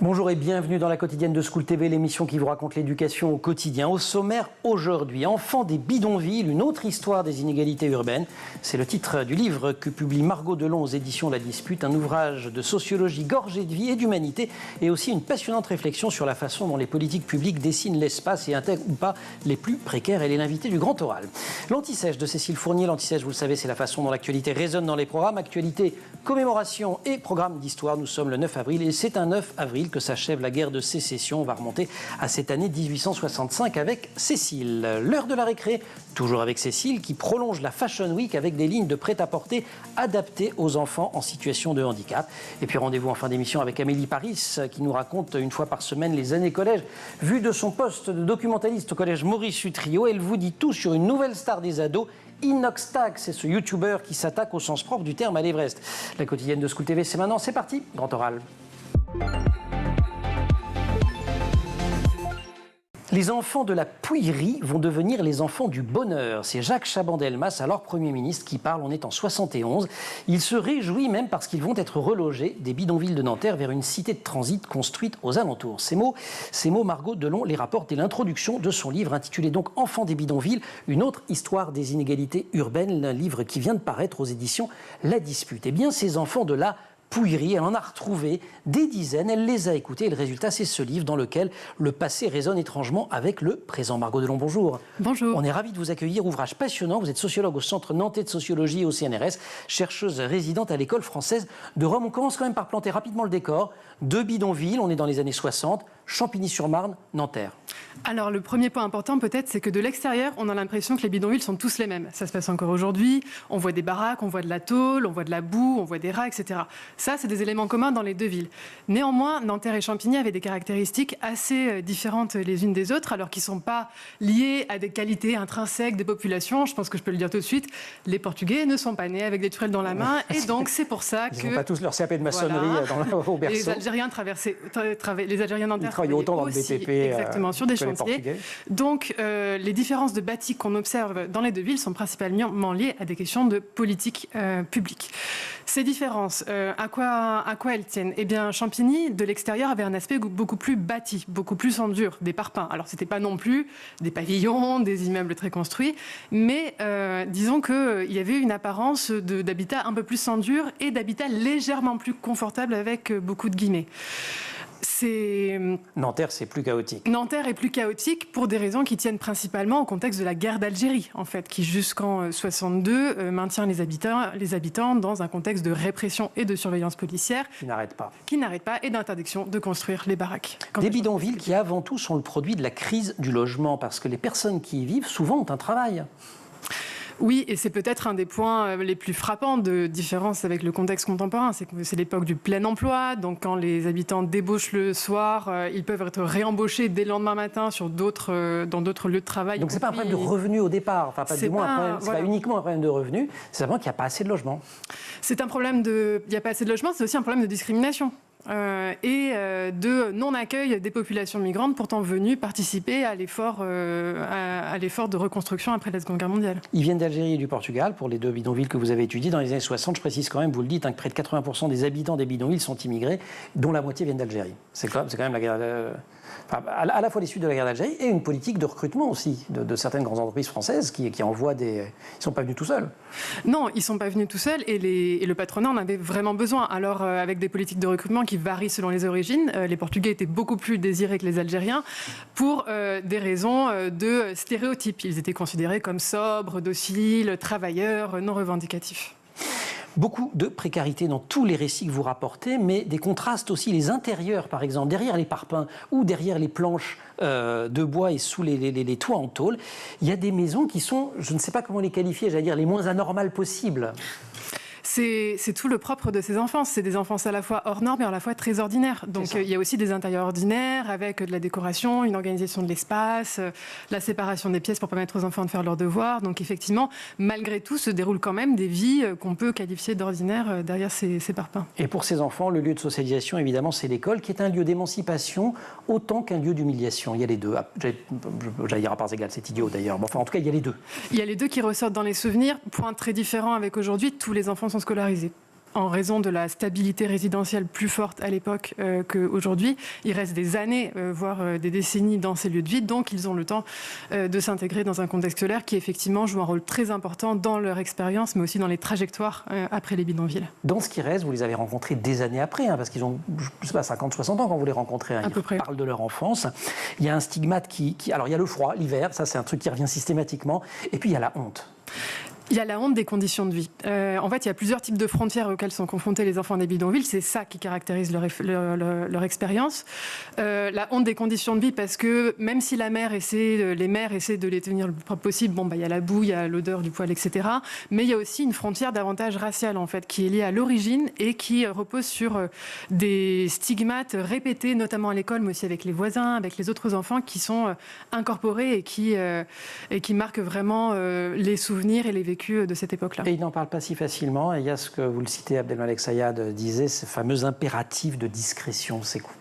Bonjour et bienvenue dans la quotidienne de School TV, l'émission qui vous raconte l'éducation au quotidien. Au sommaire aujourd'hui, Enfants des bidonvilles, une autre histoire des inégalités urbaines. C'est le titre du livre que publie Margot Delon aux éditions La Dispute, un ouvrage de sociologie gorgé de vie et d'humanité et aussi une passionnante réflexion sur la façon dont les politiques publiques dessinent l'espace et intègrent ou pas les plus précaires. Elle est l'invitée du Grand Oral. L'Anti-Sèche de Cécile Fournier. L'Anti-Sèche, vous le savez, c'est la façon dont l'actualité résonne dans les programmes. Actualité, commémoration et programme d'histoire. Nous sommes le 9 avril et c'est un 9 avril que s'achève la guerre de sécession. On va remonter à cette année 1865 avec Cécile. L'heure de la récré, toujours avec Cécile, qui prolonge la Fashion Week avec des lignes de prêt-à-porter adaptées aux enfants en situation de handicap. Et puis rendez-vous en fin d'émission avec Amélie Paris, qui nous raconte une fois par semaine les années collège. Vue de son poste de documentaliste au collège Maurice Utrio, elle vous dit tout sur une nouvelle star des ados, Inoxtag, c'est ce youtubeur qui s'attaque au sens propre du terme à l'Everest. La quotidienne de School TV, c'est maintenant, c'est parti, Grand Oral. Les enfants de la Pouillerie vont devenir les enfants du bonheur. C'est Jacques Chaban-Delmas, alors Premier ministre, qui parle. On est en 71. Il se réjouit même parce qu'ils vont être relogés des bidonvilles de Nanterre vers une cité de transit construite aux alentours. Ces mots, Margot Delon les rapporte dès l'introduction de son livre intitulé donc Enfants des bidonvilles, une autre histoire des inégalités urbaines, un livre qui vient de paraître aux éditions La Dispute. Eh bien, ces enfants de la Pouillerie, elle en a retrouvé des dizaines, elle les a écoutés et le résultat c'est ce livre dans lequel le passé résonne étrangement avec le présent. Margot Delon, bonjour. Bonjour. On est ravis de vous accueillir, ouvrage passionnant, vous êtes sociologue au Centre Nantais de Sociologie et au CNRS, chercheuse résidente à l'École française de Rome. On commence quand même par planter rapidement le décor. Deux bidonvilles, on est dans les années 60, Champigny-sur-Marne, Nanterre. Alors le premier point important peut-être, c'est que de l'extérieur, on a l'impression que les bidonvilles sont tous les mêmes. Ça se passe encore aujourd'hui, on voit des baraques, on voit de la tôle, on voit de la boue, on voit des rats, etc. Ça, c'est des éléments communs dans les deux villes. Néanmoins, Nanterre et Champigny avaient des caractéristiques assez différentes les unes des autres, alors qu'ils ne sont pas liés à des qualités intrinsèques des populations. Je pense que je peux le dire tout de suite, les Portugais ne sont pas nés avec des tourelles dans la main, et donc c'est pour ça Ils n'ont pas tous leur CAP de maçonnerie au berceau. Les Algériens les Algériens Nanterre travaillent autant dans le BTP exactement, sur des chantiers. Donc les différences de bâti qu'on observe dans les deux villes sont principalement liées à des questions de politique publique. Ces différences, à quoi elles tiennent? Eh bien, Champigny, de l'extérieur, avait un aspect beaucoup plus bâti, beaucoup plus en dur, des parpaings. Alors, c'était pas non plus des pavillons, des immeubles très construits, mais disons qu'il y avait une apparence d'habitat un peu plus en dur et d'habitat légèrement plus confortable avec beaucoup de guillemets. Nanterre, c'est plus chaotique. Nanterre est plus chaotique pour des raisons qui tiennent principalement au contexte de la guerre d'Algérie, en fait, qui jusqu'en 62 maintient les habitants dans un contexte de répression et de surveillance policière. Qui n'arrête pas, et d'interdiction de construire les baraques. Des bidonvilles qui, avant tout, sont le produit de la crise du logement, parce que les personnes qui y vivent, souvent, ont un travail. Oui, et c'est peut-être un des points les plus frappants de différence avec le contexte contemporain. C'est que c'est l'époque du plein emploi. Donc, quand les habitants débauchent le soir, ils peuvent être réembauchés dès le lendemain matin dans d'autres lieux de travail. Donc, c'est pas un problème de revenus au départ. Enfin, c'est pas uniquement un problème de revenus. C'est simplement qu'il n'y a pas assez de logements. C'est un problème il n'y a pas assez de logements. C'est aussi un problème de discrimination. De non-accueil des populations migrantes pourtant venues participer à l'effort de reconstruction après la Seconde Guerre mondiale. Ils viennent d'Algérie et du Portugal, pour les deux bidonvilles que vous avez étudiés. Dans les années 60, je précise quand même, vous le dites, que près de 80% des habitants des bidonvilles sont immigrés, dont la moitié viennent d'Algérie. C'est quand même la guerre... à la fois les suites de la guerre d'Algérie et une politique de recrutement aussi de certaines grandes entreprises françaises qui envoient des... Ils ne sont pas venus tout seuls. Non, ils ne sont pas venus tout seuls et le patronat en avait vraiment besoin. Alors, avec des politiques de recrutement qui varient selon les origines, les Portugais étaient beaucoup plus désirés que les Algériens pour des raisons de stéréotypes. Ils étaient considérés comme sobres, dociles, travailleurs, non revendicatifs. Beaucoup de précarité dans tous les récits que vous rapportez, mais des contrastes aussi, les intérieurs par exemple, derrière les parpaings ou derrière les planches de bois et sous les toits en tôle, il y a des maisons qui sont, je ne sais pas comment les qualifier, j'allais dire les moins anormales possibles. C'est tout le propre de ces enfants. C'est des enfants à la fois hors normes et à la fois très ordinaires. Donc il y a aussi des intérieurs ordinaires avec de la décoration, une organisation de l'espace, la séparation des pièces pour permettre aux enfants de faire leurs devoirs. Donc effectivement, malgré tout, se déroulent quand même des vies qu'on peut qualifier d'ordinaires derrière ces parpaings. Et pour ces enfants, le lieu de socialisation, évidemment, c'est l'école, qui est un lieu d'émancipation autant qu'un lieu d'humiliation. Il y a les deux. J'allais dire à parts égales, c'est idiot d'ailleurs. Bon, enfin, en tout cas, il y a les deux. Il y a les deux qui ressortent dans les souvenirs. Point très différent avec aujourd'hui, tous les enfants sont scolarisés. en raison de la stabilité résidentielle plus forte à l'époque qu'aujourd'hui. Ils restent des années, voire des décennies dans ces lieux de vie, donc ils ont le temps de s'intégrer dans un contexte scolaire qui effectivement joue un rôle très important dans leur expérience, mais aussi dans les trajectoires après les bidonvilles. Dans ce qui reste, vous les avez rencontrés des années après, parce qu'ils ont, je sais pas, 50, 60 ans quand vous les rencontrez. À peu près. Ils parlent de leur enfance. Il y a un stigmate alors il y a le froid, l'hiver, ça c'est un truc qui revient systématiquement, et puis il y a la honte. Il y a la honte des conditions de vie. En fait, il y a plusieurs types de frontières auxquelles sont confrontés les enfants des bidonvilles. C'est ça qui caractérise leur expérience. La honte des conditions de vie, parce que même si les mères essaient de les tenir le plus propre possible, il y a la boue, il y a l'odeur du poêle, etc. Mais il y a aussi une frontière davantage raciale, en fait, qui est liée à l'origine et qui repose sur des stigmates répétés, notamment à l'école, mais aussi avec les voisins, avec les autres enfants, qui sont incorporés et qui marquent vraiment les souvenirs et les vécus de cette époque-là. Et il n'en parle pas si facilement. Et il y a ce que vous le citez, Abdelmalek Sayad disait, ce fameux impératif de discrétion. C'est quoi?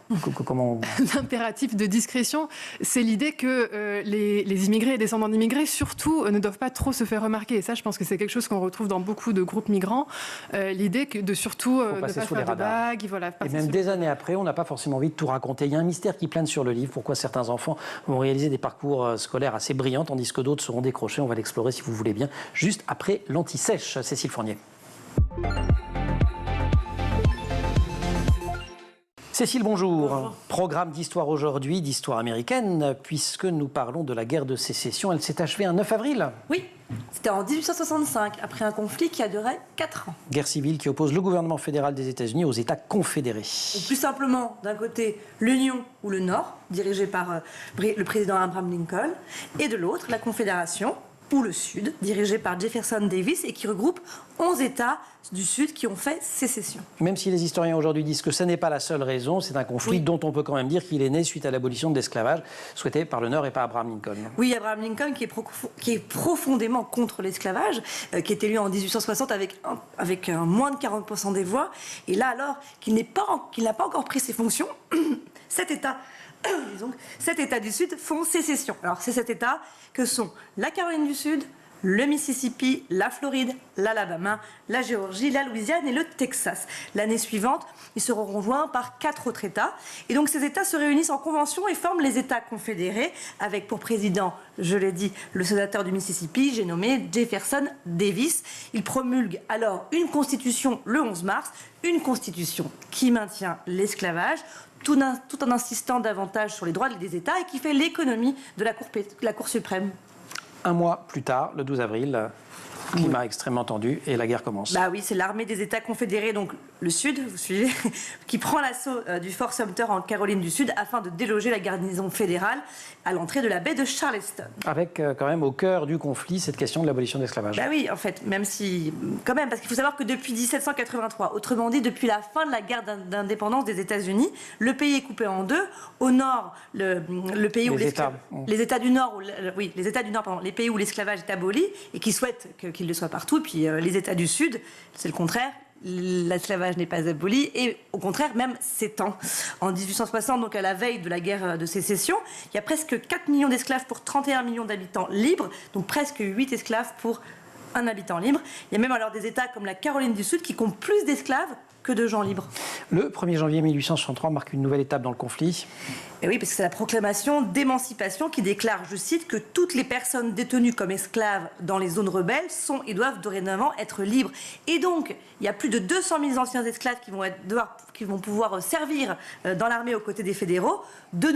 Comment... L'impératif de discrétion, c'est l'idée que les immigrés et descendants d'immigrés, surtout, ne doivent pas trop se faire remarquer. Et ça, je pense que c'est quelque chose qu'on retrouve dans beaucoup de groupes migrants. L'idée de surtout ne pas faire de vagues. Voilà, et même des années après, on n'a pas forcément envie de tout raconter. Il y a un mystère qui plane sur le livre. Pourquoi certains enfants vont réaliser des parcours scolaires assez brillants, tandis que d'autres seront décrochés. On va l'explorer si vous voulez bien, juste après l'anti-sèche. Cécile Fournier. Cécile, bonjour. Bonjour. Programme d'histoire aujourd'hui, d'histoire américaine, puisque nous parlons de la guerre de sécession. Elle s'est achevée un 9 avril. Oui, c'était en 1865, après un conflit qui a duré 4 ans. Guerre civile qui oppose le gouvernement fédéral des États-Unis aux États confédérés. Ou plus simplement, d'un côté, l'Union ou le Nord, dirigé par le président Abraham Lincoln, et de l'autre, la Confédération, ou le Sud, dirigé par Jefferson Davis, et qui regroupe 11 États du Sud qui ont fait sécession. Même si les historiens aujourd'hui disent que ce n'est pas la seule raison, c'est un conflit dont on peut quand même dire qu'il est né suite à l'abolition de l'esclavage, souhaité par le Nord et par Abraham Lincoln. Oui, Abraham Lincoln qui est profondément contre l'esclavage, qui est élu en 1860 avec moins de 40% des voix, et là alors qu'il n'a pas encore pris ses fonctions, cet État du Sud font sécession. Alors c'est cet État que sont la Caroline du Sud, le Mississippi, la Floride, l'Alabama, la Géorgie, la Louisiane et le Texas. L'année suivante, ils seront rejoints par 4 autres États. Et donc ces États se réunissent en convention et forment les États confédérés, avec pour président, je l'ai dit, le sénateur du Mississippi, j'ai nommé Jefferson Davis. Il promulgue alors une constitution le 11 mars, une constitution qui maintient l'esclavage, tout en insistant davantage sur les droits des États et qui fait l'économie de la Cour suprême. Un mois plus tard, le 12 avril, climat extrêmement tendu et la guerre commence. Bah oui, c'est l'armée des États confédérés, donc le Sud, vous suivez, qui prend l'assaut du Fort Sumter en Caroline du Sud afin de déloger la garnison fédérale à l'entrée de la baie de Charleston. Avec quand même au cœur du conflit cette question de l'abolition de l'esclavage. Bah oui, en fait, parce qu'il faut savoir que depuis 1783, autrement dit depuis la fin de la guerre d'indépendance des États-Unis, le pays est coupé en deux. Au nord, le pays où les États du Nord, les pays où l'esclavage est aboli et qui souhaitent qu'il le soit partout, puis les États du Sud, c'est le contraire. L'esclavage n'est pas aboli et au contraire même s'étend. En 1860, donc à la veille de la guerre de sécession, il y a presque 4 millions d'esclaves pour 31 millions d'habitants libres, donc presque 8 esclaves pour un habitant libre. Il y a même alors des États comme la Caroline du Sud qui comptent plus d'esclaves que de gens libres. Le 1er janvier 1863 marque une nouvelle étape dans le conflit. Et oui, parce que c'est la proclamation d'émancipation qui déclare, je cite, que toutes les personnes détenues comme esclaves dans les zones rebelles sont et doivent dorénavant être libres. Et donc, il y a plus de 200 000 anciens esclaves qui vont pouvoir servir dans l'armée aux côtés des fédéraux. De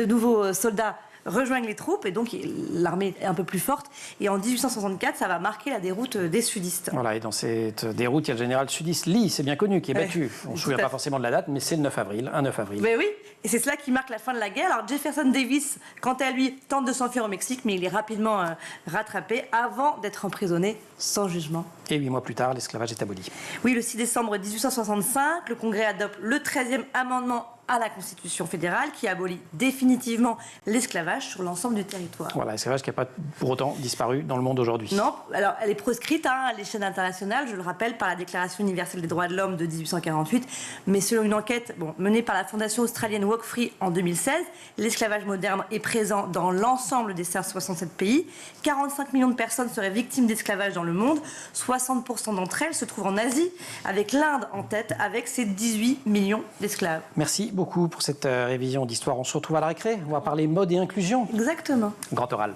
nouveaux soldats rejoignent les troupes et donc l'armée est un peu plus forte. Et en 1864, ça va marquer la déroute des sudistes. Voilà, et dans cette déroute, il y a le général sudiste Lee, c'est bien connu, qui est battu. On ne se souvient pas forcément de la date, mais c'est le 9 avril, un 9 avril. Mais oui, et c'est cela qui marque la fin de la guerre. Alors Jefferson Davis, quant à lui, tente de s'enfuir au Mexique, mais il est rapidement rattrapé avant d'être emprisonné sans jugement. Et 8 mois plus tard, l'esclavage est aboli. Oui, le 6 décembre 1865, le Congrès adopte le 13e amendement à la Constitution fédérale qui abolit définitivement l'esclavage sur l'ensemble du territoire. Voilà, l'esclavage qui n'a pas pour autant disparu dans le monde aujourd'hui. Non, alors elle est proscrite à l'échelle internationale, je le rappelle, par la Déclaration universelle des droits de l'homme de 1848, mais selon une enquête menée par la fondation australienne Walk Free en 2016, l'esclavage moderne est présent dans l'ensemble des 67 pays. 45 millions de personnes seraient victimes d'esclavage dans le monde. 60% d'entre elles se trouvent en Asie, avec l'Inde en tête, avec ses 18 millions d'esclaves. Merci beaucoup pour cette révision d'histoire. On se retrouve à la récré. On va parler mode et inclusion. Exactement. Grand oral.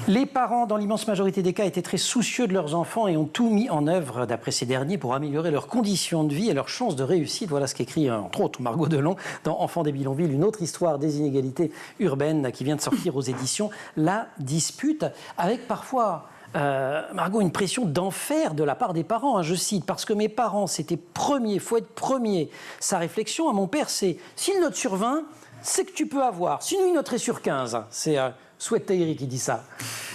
Les parents, dans l'immense majorité des cas, étaient très soucieux de leurs enfants et ont tout mis en œuvre, d'après ces derniers, pour améliorer leurs conditions de vie et leurs chances de réussite. Voilà ce qu'écrit, entre autres, Margot Delon dans Enfants des bidonvilles, une autre histoire des inégalités urbaines qui vient de sortir aux éditions La Dispute, avec parfois... Margot, une pression d'enfer de la part des parents, hein, je cite, parce que mes parents, c'était premier, faut être premier. Sa réflexion à mon père, c'est si une note sur 20, c'est que tu peux avoir. Sinon, une note est sur 15. C'est Souhaite Tahiri qui dit ça.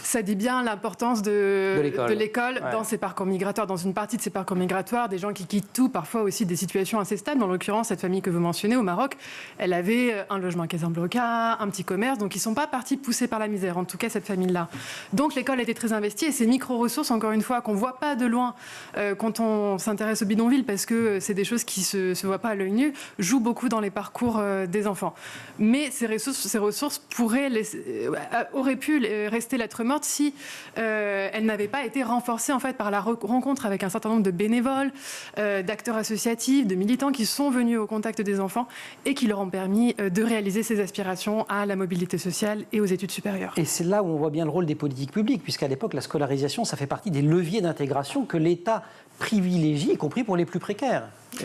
Ça dit bien l'importance de l'école ouais. dans ces parcours migratoires, dans une partie de ces parcours migratoires, des gens qui quittent tout, parfois aussi des situations assez stables. En l'occurrence, cette famille que vous mentionnez au Maroc, elle avait un logement à Casablanca, un petit commerce, donc ils ne sont pas partis poussés par la misère, en tout cas cette famille-là. Donc l'école était très investie et ces micro-ressources, encore une fois, qu'on ne voit pas de loin quand on s'intéresse aux bidonvilles, parce que c'est des choses qui ne se voient pas à l'œil nu, jouent beaucoup dans les parcours des enfants. Mais ces ressources auraient pu rester lettre morte si elle n'avait pas été renforcée en fait par la rencontre avec un certain nombre de bénévoles, d'acteurs associatifs, de militants qui sont venus au contact des enfants et qui leur ont permis de réaliser ces aspirations à la mobilité sociale et aux études supérieures. Et c'est là où on voit bien le rôle des politiques publiques, puisqu'à l'époque, la scolarisation, ça fait partie des leviers d'intégration que l'État privilégie, y compris pour les plus précaires. Et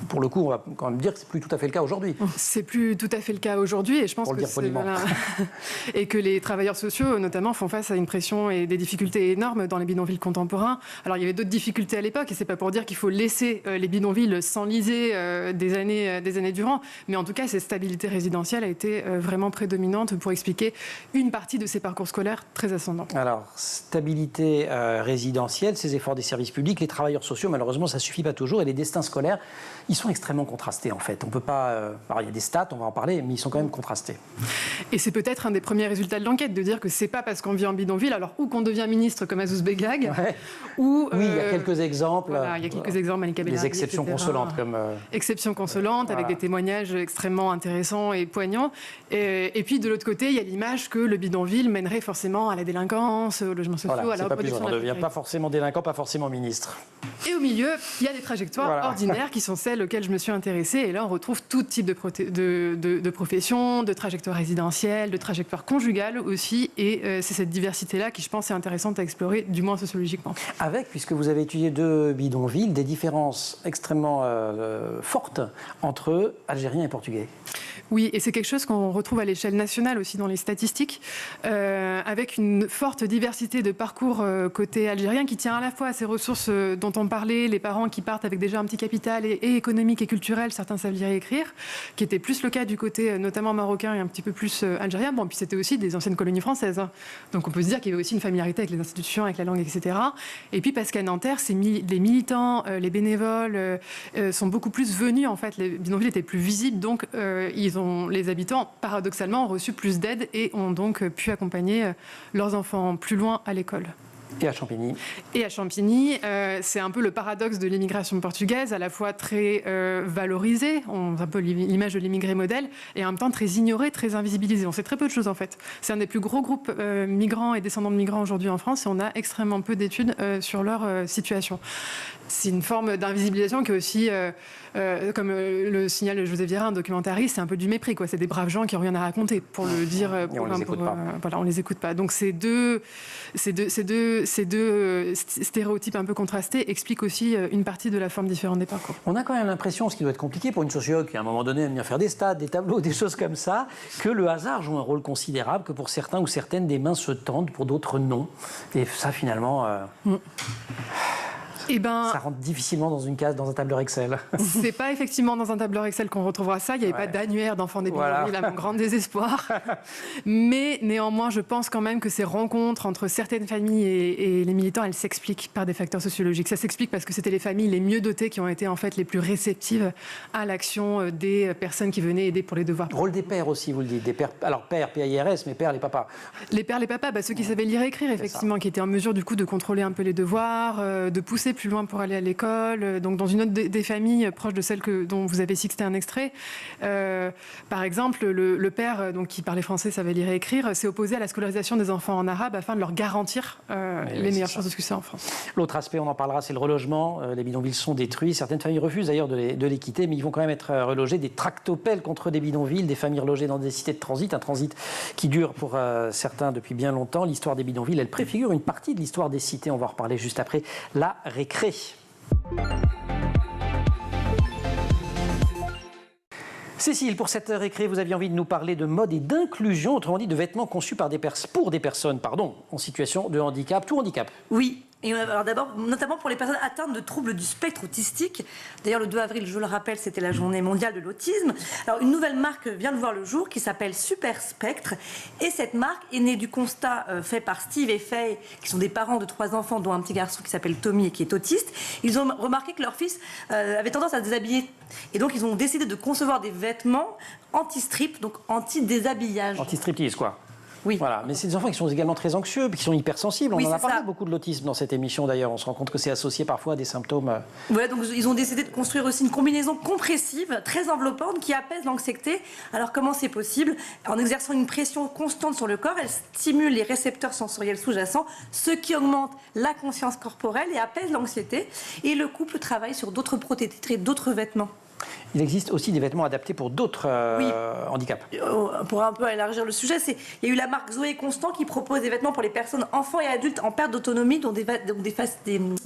pour le coup, on va quand même dire que c'est plus tout à fait le cas aujourd'hui. C'est plus tout à fait le cas aujourd'hui, et je pense que et que les travailleurs sociaux, notamment, font face à une pression et des difficultés énormes dans les bidonvilles contemporains. Alors, il y avait d'autres difficultés à l'époque, et c'est pas pour dire qu'il faut laisser les bidonvilles s'enliser des années durant, mais en tout cas, cette stabilité résidentielle a été vraiment prédominante pour expliquer une partie de ces parcours scolaires très ascendants. Alors, stabilité résidentielle, ces efforts des services publics, les travailleurs sociaux, malheureusement, ça suffit pas toujours, et les destins scolaires, ils sont extrêmement contrastés en fait. On peut pas. Alors il y a des stats, on va en parler, mais ils sont quand même contrastés. Et c'est peut-être un des premiers résultats de l'enquête de dire que c'est pas parce qu'on vit en bidonville, alors ou qu'on devient ministre comme Azouz Begag, ou oui, il y a quelques exemples. Voilà, il y a quelques exemples, Malika Bellari, des exceptions etc. consolantes comme. Exceptions consolantes avec des témoignages extrêmement intéressants et poignants. Et puis de l'autre côté, il y a l'image que le bidonville mènerait forcément à la délinquance, au logement social, à la reproduction. On ne devient pas forcément délinquant, pas forcément ministre. Et au milieu, il y a des trajectoires ordinaires qui sont celles auxquelles je me suis intéressée. Et là, on retrouve tout type de professions, de trajectoires résidentielles, de trajectoires conjugales aussi. Et c'est cette diversité-là qui, je pense, est intéressante à explorer, du moins sociologiquement. Avec, puisque vous avez étudié deux bidonvilles, des différences extrêmement fortes entre Algériens et Portugais. Oui, et c'est quelque chose qu'on retrouve à l'échelle nationale aussi dans les statistiques, avec une forte diversité de parcours côté algérien qui tient à la fois à ces ressources dont on parlait, les parents qui partent avec déjà un petit capital et économique et culturel, certains savent lire et écrire, qui était plus le cas du côté notamment marocain et un petit peu plus algérien. Bon, puis c'était aussi des anciennes colonies françaises, hein. Donc on peut se dire qu'il y avait aussi une familiarité avec les institutions, avec la langue, etc. Et puis parce qu'à Nanterre, les militants, les bénévoles sont beaucoup plus venus, en fait, les bidonvilles étaient plus visibles, donc les habitants, paradoxalement, ont reçu plus d'aide et ont donc pu accompagner leurs enfants plus loin à l'école. Et à Champigny. Et à Champigny, c'est un peu le paradoxe de l'immigration portugaise, à la fois très valorisée, on a un peu l'image de l'immigré modèle, et en même temps très ignorée, très invisibilisée. On sait très peu de choses en fait. C'est un des plus gros groupes migrants et descendants de migrants aujourd'hui en France, et on a extrêmement peu d'études sur leur situation. C'est une forme d'invisibilisation qui est aussi, comme le signale José Vieira, un documentariste, c'est un peu du mépris, quoi. C'est des braves gens qui n'ont rien à raconter, pour le dire. Et on les écoute pas. Voilà, on les écoute pas. Donc ces deux stéréotypes un peu contrastés expliquent aussi une partie de la forme différente des parcours. On a quand même l'impression, ce qui doit être compliqué pour une sociologue qui à un moment donné aime bien faire des stats, des tableaux, des choses comme ça, que le hasard joue un rôle considérable, que pour certains ou certaines des mains se tendent, pour d'autres non. Et ça finalement... Ça rentre difficilement dans une case, dans un tableur Excel. C'est pas effectivement dans un tableur Excel qu'on retrouvera ça. Il n'y avait pas d'annuaire d'enfants des bidonvilles, à mon grand désespoir. Mais néanmoins, je pense quand même que ces rencontres entre certaines familles et les militants, elles s'expliquent par des facteurs sociologiques. Ça s'explique parce que c'était les familles les mieux dotées qui ont été en fait les plus réceptives à l'action des personnes qui venaient aider pour les devoirs. Rôle des pères aussi, vous le dites. Des pères, alors pères, P-A-I-R-S, mais pères, les papas. Les pères, les papas, ceux qui savaient lire et écrire, effectivement, qui étaient en mesure du coup de contrôler un peu les devoirs, de pousser plus loin pour aller à l'école. Donc dans une autre des familles proches de celle dont vous avez cité un extrait, par exemple, le père qui parlait français, savait lire et écrire, s'est opposé à la scolarisation des enfants en arabe afin de leur garantir les meilleures chances de succès en France. L'autre aspect, on en parlera, c'est le relogement. Les bidonvilles sont détruits. Certaines familles refusent d'ailleurs de les quitter, mais ils vont quand même être relogés. Des tractopelles contre des bidonvilles, des familles relogées dans des cités de transit, un transit qui dure pour certains depuis bien longtemps. L'histoire des bidonvilles, elle préfigure une partie de l'histoire des cités. On va en reparler juste après la récré. Cécile, pour cette récré, vous aviez envie de nous parler de mode et d'inclusion, autrement dit de vêtements conçus pour des personnes en situation de handicap, tout handicap. Oui. Et alors d'abord, notamment pour les personnes atteintes de troubles du spectre autistique. D'ailleurs, le 2 avril, je le rappelle, c'était la journée mondiale de l'autisme. Alors, une nouvelle marque vient de voir le jour qui s'appelle Super Spectre. Et cette marque est née du constat fait par Steve et Faye, qui sont des parents de 3 enfants, dont un petit garçon qui s'appelle Tommy et qui est autiste. Ils ont remarqué que leur fils avait tendance à se déshabiller. Et donc, ils ont décidé de concevoir des vêtements anti-strip, donc anti-déshabillage. Anti-striptease, quoi. Oui. Voilà. Mais c'est des enfants qui sont également très anxieux, qui sont hypersensibles. On en a parlé beaucoup de l'autisme dans cette émission d'ailleurs. On se rend compte que c'est associé parfois à des symptômes. Voilà, donc ils ont décidé de construire aussi une combinaison compressive, très enveloppante, qui apaise l'anxiété. Alors comment c'est possible? En exerçant une pression constante sur le corps, elle stimule les récepteurs sensoriels sous-jacents, ce qui augmente la conscience corporelle et apaise l'anxiété. Et le couple travaille sur d'autres protétitres et d'autres vêtements. Il existe aussi des vêtements adaptés pour d'autres handicaps. Pour un peu élargir le sujet, il y a eu la marque Zoé Constant qui propose des vêtements pour les personnes enfants et adultes en perte d'autonomie, dont des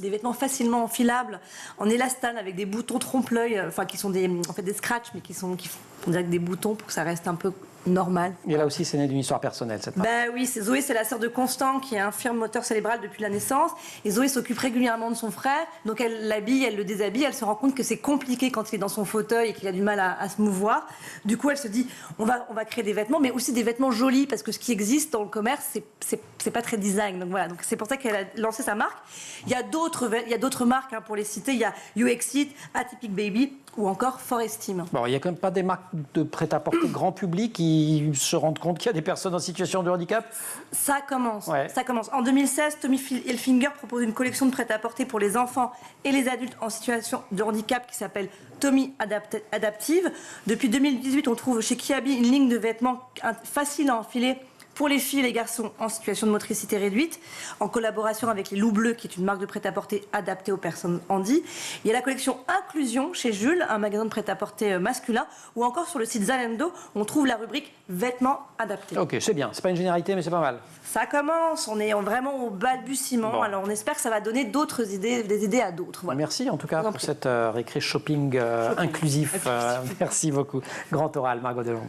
vêtements facilement enfilables, en élastane avec des boutons trompe-l'œil, qui sont des scratchs, mais on dirait que des boutons pour que ça reste un peu normal. Et là aussi, c'est né d'une histoire personnelle, cette marque. Oui, Zoé, c'est la sœur de Constant qui est infirme moteur cérébral depuis la naissance. Et Zoé s'occupe régulièrement de son frère. Donc elle l'habille, elle le déshabille. Elle se rend compte que c'est compliqué quand il est dans son fauteuil et qu'il a du mal à se mouvoir. Du coup, elle se dit, on va créer des vêtements, mais aussi des vêtements jolis, parce que ce qui existe dans le commerce, c'est pas très design. Donc voilà, donc c'est pour ça qu'elle a lancé sa marque. Il y a d'autres marques, pour les citer. Il y a UXit, Atypic Baby ou encore Forestime. Bon, il n'y a quand même pas des marques de prêt-à-porter grand public qui se rendent compte qu'il y a des personnes en situation de handicap? Ça commence. En 2016, Tommy Hilfiger propose une collection de prêt-à-porter pour les enfants et les adultes en situation de handicap qui s'appelle Tommy Adaptive. Depuis 2018, on trouve chez Kiabi une ligne de vêtements faciles à enfiler pour les filles et les garçons en situation de motricité réduite, en collaboration avec les Loups Bleus, qui est une marque de prêt-à-porter adaptée aux personnes handies. Il y a la collection Inclusion chez Jules, un magasin de prêt-à-porter masculin, ou encore sur le site Zalando, on trouve la rubrique vêtements adaptés. Ok, c'est bien. C'est pas une généralité, mais c'est pas mal. Ça commence. On est vraiment au balbutiement. Bon. Alors on espère que ça va donner d'autres idées, des idées à d'autres. Voilà. Merci en tout cas pour cette récré shopping inclusif. Merci beaucoup. Grand oral, Margot Delon.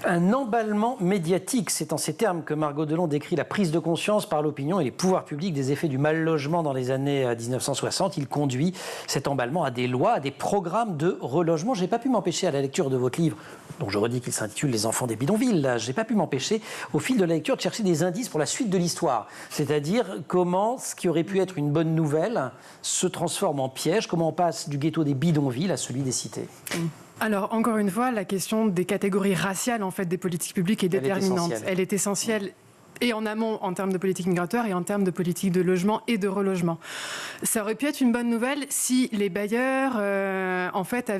Un emballement médiatique, c'est en ces termes que Margot Delon décrit la prise de conscience par l'opinion et les pouvoirs publics des effets du mal-logement dans les années 1960. Il conduit cet emballement à des lois, à des programmes de relogement. Je n'ai pas pu m'empêcher à la lecture de votre livre, dont je redis qu'il s'intitule Les enfants des bidonvilles, je n'ai pas pu m'empêcher au fil de la lecture de chercher des indices pour la suite de l'histoire. C'est-à-dire comment ce qui aurait pu être une bonne nouvelle se transforme en piège, comment on passe du ghetto des bidonvilles à celui des cités. Alors, encore une fois, la question des catégories raciales en fait, des politiques publiques est déterminante. Elle est essentielle. Et en amont, en termes de politique migratoire, et en termes de politique de logement et de relogement. Ça aurait pu être une bonne nouvelle si les bailleurs, en fait,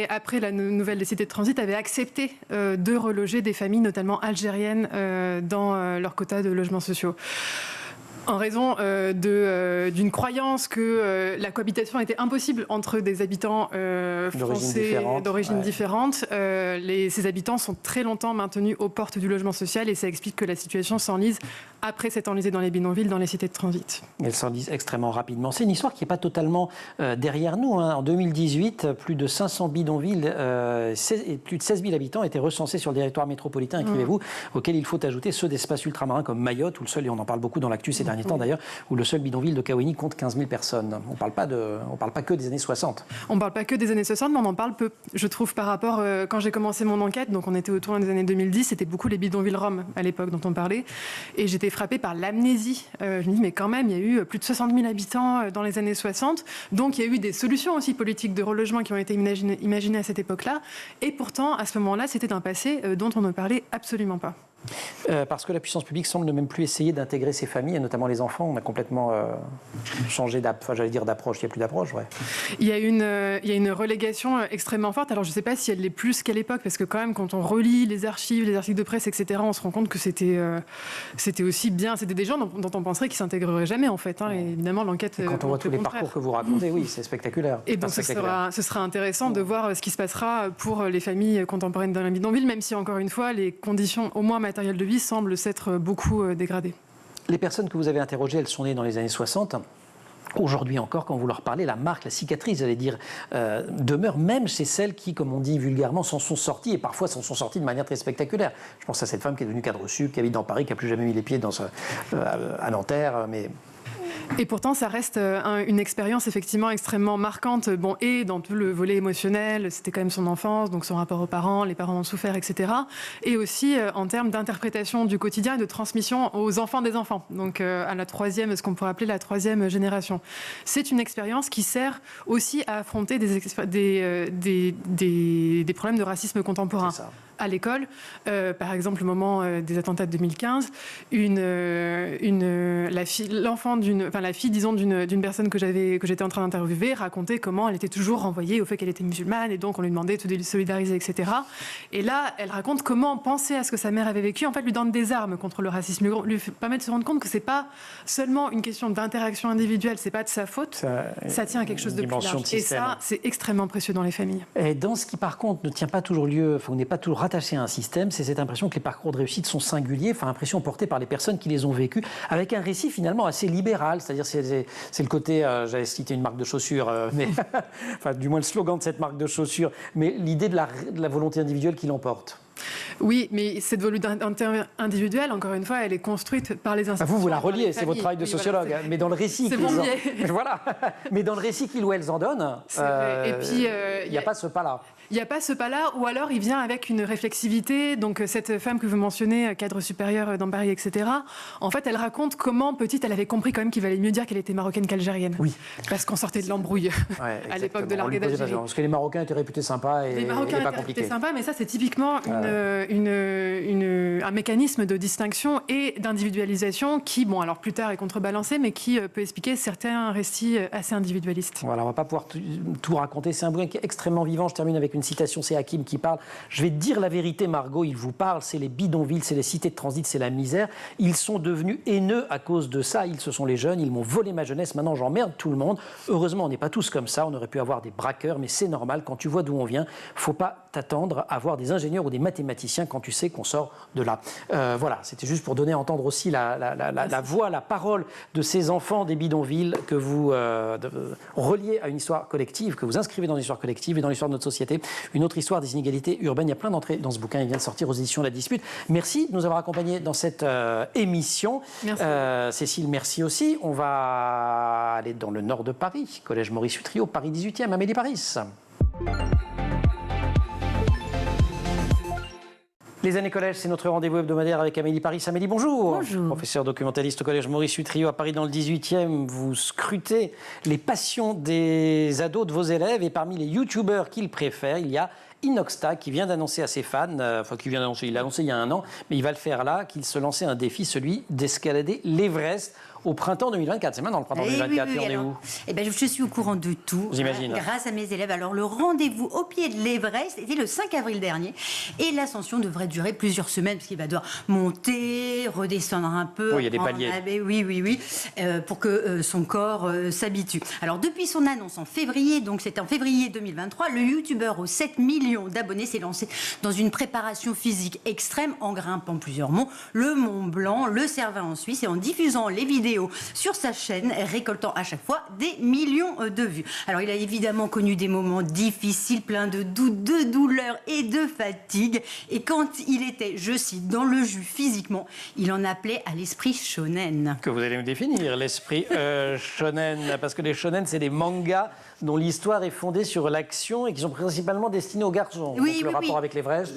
après la nouvelle des cités de transit, avaient accepté de reloger des familles, notamment algériennes, dans leur quota de logements sociaux. En raison d'une croyance que la cohabitation était impossible entre des habitants français d'origine différente, ces habitants sont très longtemps maintenus aux portes du logement social et ça explique que la situation s'enlise après s'être enlisée dans les bidonvilles, dans les cités de transit. Elle s'enlise extrêmement rapidement. C'est une histoire qui n'est pas totalement derrière nous. En 2018, plus de 500 bidonvilles et plus de 16 000 habitants étaient recensés sur le territoire métropolitain, écrivez-vous, auxquels il faut ajouter ceux d'espaces ultramarins comme Mayotte, où le seul, et on en parle beaucoup dans l'actu ces derniers temps d'ailleurs, où le seul bidonville de Kawéni compte 15 000 personnes. On ne parle pas que des années 60. On ne parle pas que des années 60, mais on en parle peu, je trouve, par rapport, quand j'ai commencé mon enquête, donc on était autour des années 2010, c'était beaucoup les bidonvilles roms à l'époque dont on parlait, et j'étais frappée par l'amnésie. Je me dis, mais quand même, il y a eu plus de 60 000 habitants dans les années 60, donc il y a eu des solutions aussi politiques de relogement qui ont été imaginées à cette époque-là, et pourtant, à ce moment-là, c'était un passé dont on ne parlait absolument pas. Parce que la puissance publique semble ne même plus essayer d'intégrer ces familles, et notamment les enfants. On a complètement changé d'approche, il n'y a plus d'approche. Ouais. Il y a une relégation extrêmement forte. Alors je ne sais pas si elle l'est plus qu'à l'époque, parce que quand même, quand on relit les archives, les articles de presse, etc., on se rend compte que c'était aussi bien, c'était des gens dont on penserait qu'ils ne s'intégreraient jamais, en fait. Et évidemment, l'enquête... Et quand on voit tous les parcours que vous racontez, oui, c'est spectaculaire. Et donc ce sera intéressant de voir ce qui se passera pour les familles contemporaines dans la bidonville, même si, encore une fois, les conditions, au moins matériel de vie semble s'être beaucoup dégradé. Les personnes que vous avez interrogées, elles sont nées dans les années 60. Aujourd'hui encore, quand vous leur parlez, la marque, la cicatrice, j'allais dire, demeure même chez celles qui, comme on dit vulgairement, s'en sont sorties, et parfois s'en sont sorties de manière très spectaculaire. Je pense à cette femme qui est devenue cadre sup, qui habite dans Paris, qui n'a plus jamais mis les pieds à Nanterre, mais... Et pourtant, ça reste une expérience effectivement extrêmement marquante. Bon, et dans tout le volet émotionnel, c'était quand même son enfance, donc son rapport aux parents, les parents ont souffert, etc. Et aussi en termes d'interprétation du quotidien et de transmission aux enfants des enfants. Donc à la troisième, ce qu'on pourrait appeler la troisième génération. C'est une expérience qui sert aussi à affronter des problèmes de racisme contemporain. C'est ça. À l'école, par exemple au moment des attentats de 2015, la fille, disons, d'une personne que j'étais en train d'interviewer racontait comment elle était toujours renvoyée au fait qu'elle était musulmane et donc on lui demandait de se solidariser, etc. Et là, elle raconte comment penser à ce que sa mère avait vécu, en fait, lui donne des armes contre le racisme, lui permet de se rendre compte que c'est pas seulement une question d'interaction individuelle, c'est pas de sa faute, ça tient à quelque chose de plus large. Et ça, c'est extrêmement précieux dans les familles. Et dans ce qui, par contre, ne tient pas toujours lieu, on n'est pas toujours rattaché à un système, c'est cette impression que les parcours de réussite sont singuliers, impression portée par les personnes qui les ont vécus, avec un récit finalement assez libéral, c'est-à-dire c'est le côté, j'allais citer une marque de chaussures, mais du moins le slogan de cette marque de chaussures, mais l'idée de la volonté individuelle qui l'emporte. Oui, mais cette volonté individuelle, encore une fois, elle est construite par les institutions. Vous la reliez, c'est votre travail de sociologue, voilà, mais dans le récit voilà. Mais dans le récit qu'il ou elles en donnent, et puis il n'y a pas ce pas-là. Il n'y a pas ce pas-là, ou alors il vient avec une réflexivité. Donc cette femme que vous mentionnez, cadre supérieur dans Paris, etc., en fait, elle raconte comment, petite, elle avait compris quand même qu'il valait mieux dire qu'elle était marocaine qu'algérienne. Oui. Parce qu'on sortait de l'embrouille à l'époque de l'arrivée d'Algérie. Parce que les Marocains étaient réputés sympas et pas compliqués. Les Marocains étaient réputés sympas, mais ça, c'est typiquement un mécanisme de distinction et d'individualisation qui, bon, alors plus tard est contrebalancé, mais qui peut expliquer certains récits assez individualistes. Voilà, on ne va pas pouvoir tout raconter. C'est un bouquin qui est extrêmement vivant. Je termine avec une citation, c'est Hakim qui parle. Je vais te dire la vérité, Margot, il vous parle, c'est les bidonvilles, c'est les cités de transit, c'est la misère. Ils sont devenus haineux à cause de ça. Ce sont les jeunes, ils m'ont volé ma jeunesse, maintenant j'emmerde tout le monde. Heureusement, on n'est pas tous comme ça, on aurait pu avoir des braqueurs, mais c'est normal, quand tu vois d'où on vient, faut pas t'attendre à voir des ingénieurs ou des mathématiciens quand tu sais qu'on sort de là. Voilà, c'était juste pour donner à entendre aussi la voix, la parole de ces enfants des bidonvilles que vous reliez à une histoire collective, que vous inscrivez dans une histoire collective et dans l'histoire de notre société. Une autre histoire des inégalités urbaines. Il y a plein d'entrées dans ce bouquin. Il vient de sortir aux éditions La Dispute. Merci de nous avoir accompagnés dans cette émission. Merci. Cécile, merci aussi. On va aller dans le nord de Paris, Collège Maurice Utrio, Paris 18e, Amélie Paris. Les années collège, c'est notre rendez-vous hebdomadaire avec Amélie Paris. Amélie, bonjour. Bonjour. Professeur documentaliste au Collège Maurice Utrio à Paris dans le 18e. Vous scrutez les passions des ados de vos élèves et parmi les youtubeurs qu'ils préfèrent, il y a Inoxta qui vient d'annoncer à ses fans, il l'a annoncé il y a un an, mais il va le faire là, qu'il se lançait un défi, celui d'escalader l'Everest au printemps 2024. C'est maintenant le printemps 2024, oui, on est où? Eh ben, je suis au courant de tout. J'imagine. Grâce à mes élèves. Alors, le rendez-vous au pied de l'Everest était le 5 avril dernier. Et l'ascension devrait durer plusieurs semaines, parce qu'il va devoir monter, redescendre un peu. Oui, il y a des paliers. Oui. Pour que son corps s'habitue. Alors, depuis son annonce en février, donc c'était en février 2023, le youtubeur aux 7 millions d'abonnés s'est lancé dans une préparation physique extrême en grimpant plusieurs monts, le Mont Blanc, le Cervin en Suisse, et en diffusant les vidéos sur sa chaîne, récoltant à chaque fois des millions de vues. Alors, il a évidemment connu des moments difficiles, pleins de doutes, de douleurs et de fatigue. Et quand il était, je cite, dans le jus physiquement, il en appelait à l'esprit shonen. Que vous allez me définir, l'esprit shonen, parce que les shonen, c'est des mangas dont l'histoire est fondée sur l'action et qui sont principalement destinés aux garçons. Oui, donc, le rapport avec l'Everest.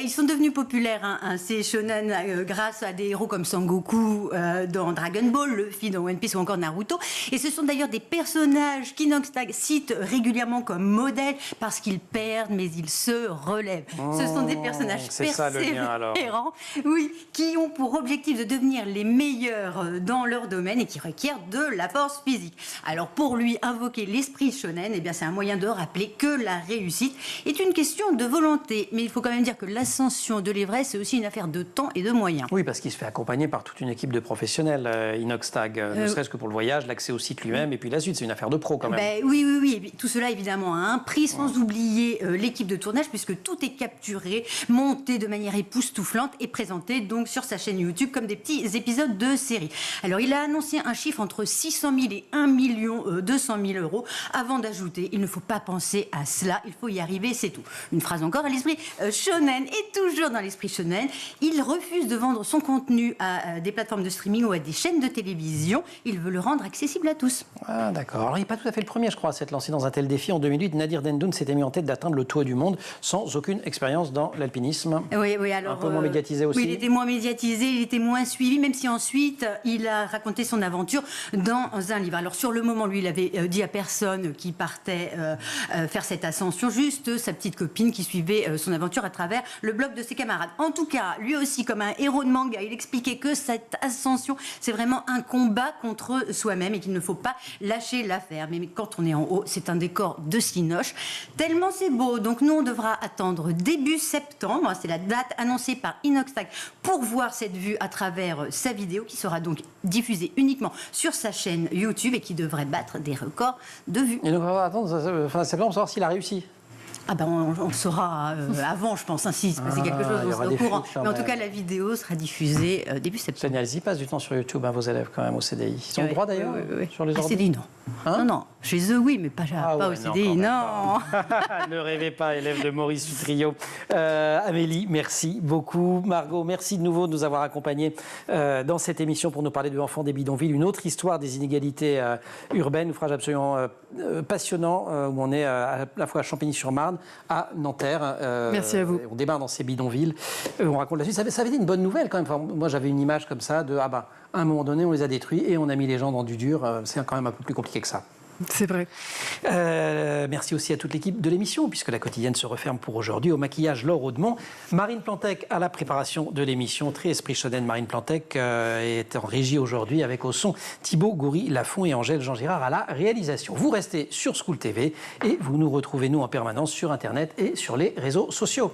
Ils sont devenus populaires, ces shonen, grâce à des héros comme Sangoku dans Dragon Ball, Luffy dans One Piece ou encore Naruto. Et ce sont d'ailleurs des personnages qu'Inoxtag cite régulièrement comme modèles parce qu'ils perdent, mais ils se relèvent. Ce sont des personnages persévérants, qui ont pour objectif de devenir les meilleurs dans leur domaine et qui requièrent de la force physique. Alors pour lui, invoquer l'esprit shonen, c'est un moyen de rappeler que la réussite est une question de volonté. Mais il faut quand même dire que l'ascension de l'Everest, c'est aussi une affaire de temps et de moyens. Oui, parce qu'il se fait accompagner par toute une équipe de professionnels, Inoxtag, ne serait-ce que pour le voyage, l'accès au site lui-même, et puis la suite, c'est une affaire de pro quand même. Oui. Et tout cela, évidemment, a un prix, sans oublier l'équipe de tournage, puisque tout est capturé, monté de manière époustouflante et présenté donc sur sa chaîne YouTube comme des petits épisodes de série. Alors, il a annoncé un chiffre entre 600 000 et 1 200 000 euros, avant d'ajouter, il ne faut pas penser à cela, il faut y arriver, c'est tout. Une phrase encore à l'esprit shonen, et toujours dans l'esprit shonen, il refuse de vendre son contenu à des plateformes de streaming ou à des chaînes de télévision, il veut le rendre accessible à tous. Ah d'accord, alors il n'est pas tout à fait le premier, je crois, à s'être lancé dans un tel défi. En 2008, Nadir Dendoun s'était mis en tête d'atteindre le toit du monde sans aucune expérience dans l'alpinisme. Oui, alors... Un peu moins médiatisé aussi. Oui, il était moins médiatisé, il était moins suivi, même si ensuite, il a raconté son aventure dans un livre. Alors sur le moment, lui, il avait dit à personne qui partait faire cette ascension, juste sa petite copine qui suivait son aventure à travers le blog de ses camarades. En tout cas, lui aussi, comme un héros de manga, il expliquait que cette ascension, c'est vraiment un combat contre soi-même et qu'il ne faut pas lâcher l'affaire. Mais quand on est en haut, c'est un décor de cinoche. Tellement c'est beau. Donc nous, on devra attendre début septembre. C'est la date annoncée par Inoxtag pour voir cette vue à travers sa vidéo qui sera donc diffusée uniquement sur sa chaîne YouTube et qui devrait battre des records de vues. Et donc on va attendre fin septembre pour savoir s'il a réussi. On saura avant, je pense. Si se passait quelque chose, on sera au courant. Mais en tout cas, la vidéo sera diffusée début septembre. Ils y passent du temps sur YouTube, vos élèves, quand même, au CDI. Ils ont le droit, d'ailleurs, sur les CDI, non. Non. Chez eux, oui, mais pas au CDI, non. Ne rêvez pas, élève de Maurice Utrillo. Amélie, merci beaucoup. Margot, merci de nouveau de nous avoir accompagnés dans cette émission pour nous parler de Enfants des bidonvilles. Une autre histoire des inégalités urbaines, ouvrage absolument passionnant, où on est à la fois à Champigny-sur-Marne, à Nanterre. Merci à vous. On démarre dans ces bidonvilles. On raconte la suite. Ça avait été une bonne nouvelle quand même. Enfin, moi, j'avais une image comme ça de à un moment donné, on les a détruits et on a mis les gens dans du dur. C'est quand même un peu plus compliqué que ça. C'est vrai. Merci aussi à toute l'équipe de l'émission, puisque la quotidienne se referme pour aujourd'hui. Au maquillage, Laure Audemont. Marine Plantec à la préparation de l'émission. Très esprit shonen. Marine Plantec est en régie aujourd'hui avec au son Thibaut Goury-Lafont et Angèle Jean-Girard à la réalisation. Vous restez sur School TV et vous nous retrouvez nous en permanence sur Internet et sur les réseaux sociaux.